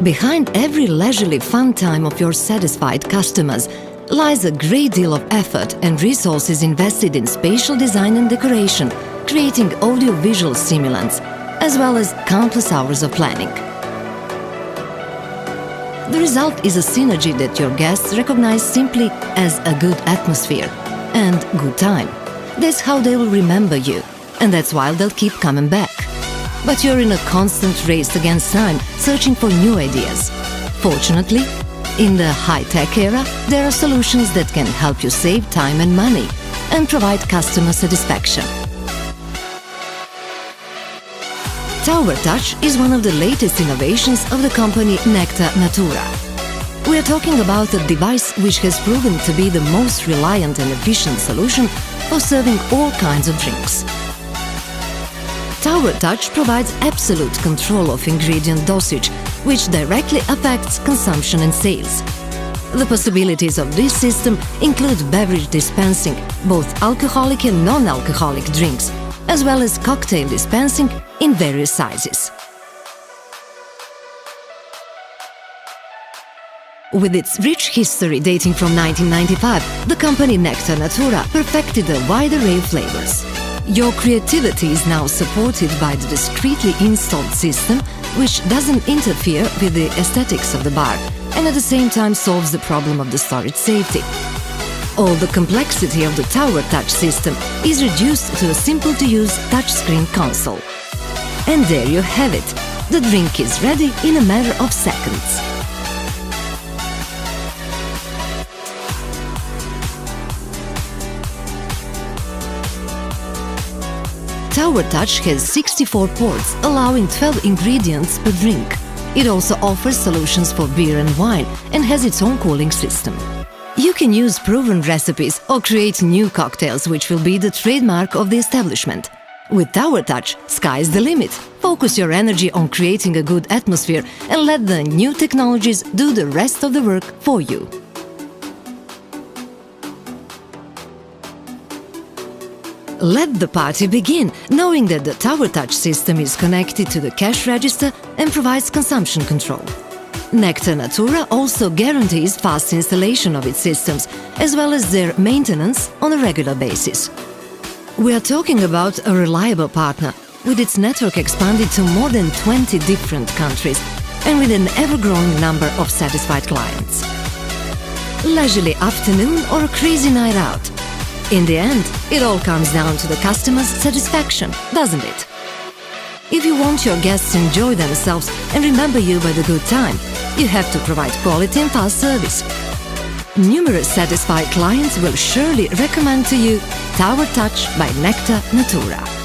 Behind every leisurely fun time of your satisfied customers lies a great deal of effort and resources invested in spatial design and decoration, creating audio-visual stimulants, as well as countless hours of planning. The result is a synergy that your guests recognize simply as a good atmosphere and good time. That's how they will remember you, and that's why they'll keep coming back. But you're in a constant race against time, searching for new ideas. Fortunately, in the high-tech era, there are solutions that can help you save time and money and provide customer satisfaction. Tower Touch is one of the latest innovations of the company Nektar Natura. We are talking about a device which has proven to be the most reliant and efficient solution for serving all kinds of drinks. Tower Touch provides absolute control of ingredient dosage, which directly affects consumption and sales. The possibilities of this system include beverage dispensing, both alcoholic and non-alcoholic drinks, as well as cocktail dispensing in various sizes. With its rich history dating from 1995, the company Nektar Natura perfected a wide array of flavors. Your creativity is now supported by the discreetly installed system, which doesn't interfere with the aesthetics of the bar and at the same time solves the problem of the storage safety. All the complexity of the Tower Touch system is reduced to a simple-to-use touchscreen console. And there you have it. The drink is ready in a matter of seconds. Tower Touch has 64 ports, allowing 12 ingredients per drink. It also offers solutions for beer and wine and has its own cooling system. You can use proven recipes or create new cocktails, which will be the trademark of the establishment. With Tower Touch, sky's the limit. Focus your energy on creating a good atmosphere and let the new technologies do the rest of the work for you. Let the party begin, knowing that the Tower Touch system is connected to the cash register and provides consumption control. Nektar Natura also guarantees fast installation of its systems, as well as their maintenance on a regular basis. We are talking about a reliable partner, with its network expanded to more than 20 different countries and with an ever-growing number of satisfied clients. Leisurely afternoon or a crazy night out? In the end, it all comes down to the customer's satisfaction, doesn't it? If you want your guests to enjoy themselves and remember you by the good time, you have to provide quality and fast service. Numerous satisfied clients will surely recommend to you Tower Touch by Nektar Natura.